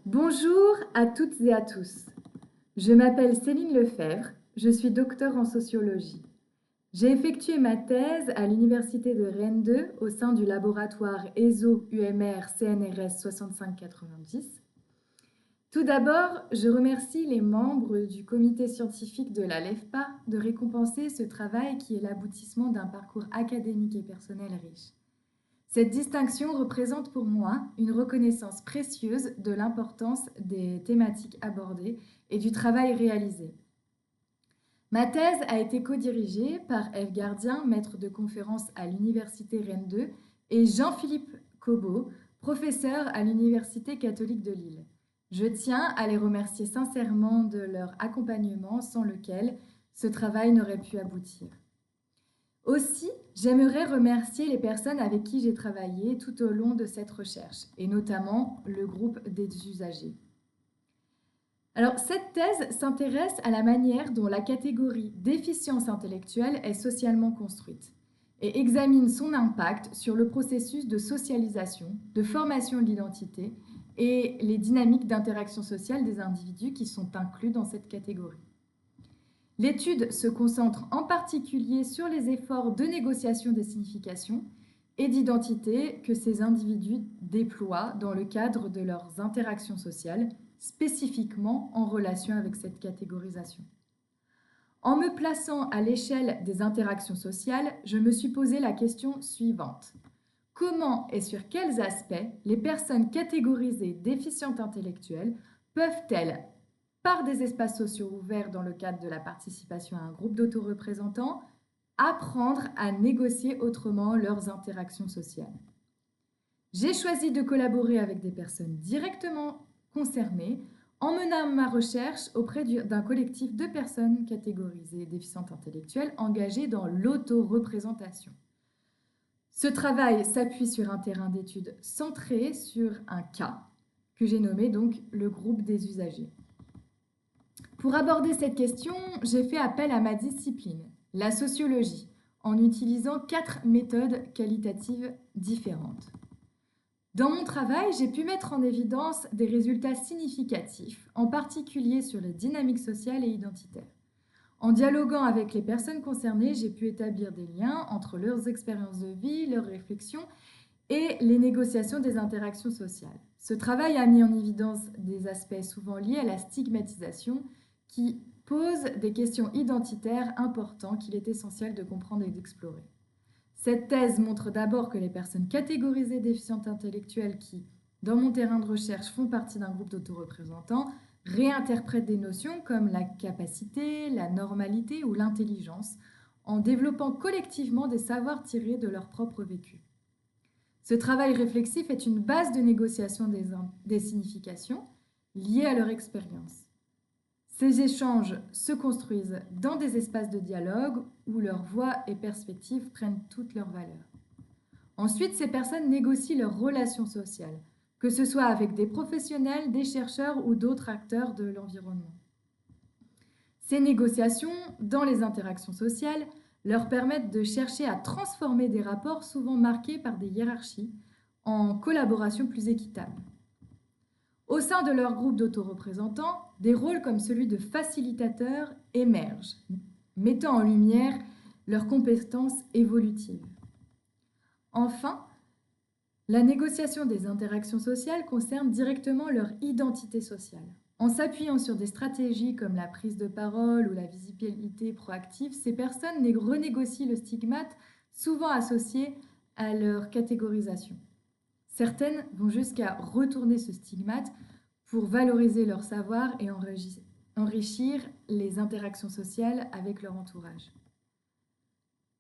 Bonjour à toutes et à tous. Je m'appelle Céline Lefebvre, je suis docteure en sociologie. J'ai effectué ma thèse à l'Université de Rennes 2 au sein du laboratoire ESO-UMR-CNRS 6590. Tout d'abord, je remercie les membres du comité scientifique de la LEFPA de récompenser ce travail qui est l'aboutissement d'un parcours académique et personnel riche. Cette distinction représente pour moi une reconnaissance précieuse de l'importance des thématiques abordées et du travail réalisé. Ma thèse a été co-dirigée par Ève Gardien, maître de conférence à l'Université Rennes 2, et Jean-Philippe Cobot, professeur à l'Université catholique de Lille. Je tiens à les remercier sincèrement de leur accompagnement sans lequel ce travail n'aurait pu aboutir. Aussi, j'aimerais remercier les personnes avec qui j'ai travaillé tout au long de cette recherche, et notamment le groupe des usagers. Alors, cette thèse s'intéresse à la manière dont la catégorie déficience intellectuelle est socialement construite et examine son impact sur le processus de socialisation, de formation de l'identité et les dynamiques d'interaction sociale des individus qui sont inclus dans cette catégorie. L'étude se concentre en particulier sur les efforts de négociation des significations et d'identité que ces individus déploient dans le cadre de leurs interactions sociales, spécifiquement en relation avec cette catégorisation. En me plaçant à l'échelle des interactions sociales, je me suis posé la question suivante. Comment et sur quels aspects les personnes catégorisées déficientes intellectuelles peuvent-elles, par des espaces sociaux ouverts dans le cadre de la participation à un groupe d'autoreprésentants, apprendre à négocier autrement leurs interactions sociales. J'ai choisi de collaborer avec des personnes directement concernées en menant ma recherche auprès d'un collectif de personnes catégorisées déficientes intellectuelles engagées dans l'autoreprésentation. Ce travail s'appuie sur un terrain d'études centré sur un cas que j'ai nommé donc le groupe des usagers. Pour aborder cette question, j'ai fait appel à ma discipline, la sociologie, en utilisant 4 méthodes qualitatives différentes. Dans mon travail, j'ai pu mettre en évidence des résultats significatifs, en particulier sur les dynamiques sociales et identitaires. En dialoguant avec les personnes concernées, j'ai pu établir des liens entre leurs expériences de vie, leurs réflexions et les négociations des interactions sociales. Ce travail a mis en évidence des aspects souvent liés à la stigmatisation qui posent des questions identitaires importantes qu'il est essentiel de comprendre et d'explorer. Cette thèse montre d'abord que les personnes catégorisées déficientes intellectuelles qui, dans mon terrain de recherche, font partie d'un groupe d'autoreprésentants, réinterprètent des notions comme la capacité, la normalité ou l'intelligence, en développant collectivement des savoirs tirés de leur propre vécu. Ce travail réflexif est une base de négociation des significations liées à leur expérience. Ces échanges se construisent dans des espaces de dialogue où leurs voix et perspectives prennent toute leur valeur. Ensuite, ces personnes négocient leurs relations sociales, que ce soit avec des professionnels, des chercheurs ou d'autres acteurs de l'environnement. Ces négociations, dans les interactions sociales, leur permettent de chercher à transformer des rapports souvent marqués par des hiérarchies en collaboration plus équitable. Au sein de leur groupe d'autoreprésentants, des rôles comme celui de facilitateur émergent, mettant en lumière leurs compétences évolutives. Enfin, la négociation des interactions sociales concerne directement leur identité sociale. En s'appuyant sur des stratégies comme la prise de parole ou la visibilité proactive, ces personnes renégocient le stigmate souvent associé à leur catégorisation. Certaines vont jusqu'à retourner ce stigmate pour valoriser leur savoir et enrichir les interactions sociales avec leur entourage.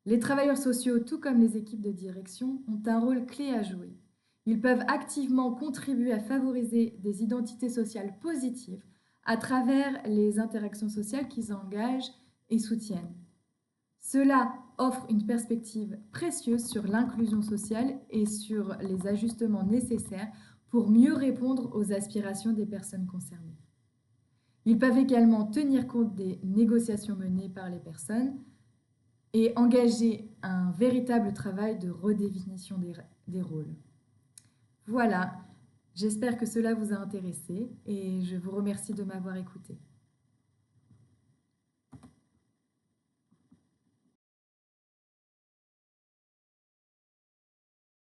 Les travailleurs sociaux, tout comme les équipes de direction, ont un rôle clé à jouer. Ils peuvent activement contribuer à favoriser des identités sociales positives à travers les interactions sociales qu'ils engagent et soutiennent. Cela offre une perspective précieuse sur l'inclusion sociale et sur les ajustements nécessaires pour mieux répondre aux aspirations des personnes concernées. Ils peuvent également tenir compte des négociations menées par les personnes et engager un véritable travail de redéfinition des rôles. Voilà, J'espère que cela vous a intéressé et je vous remercie de m'avoir écouté.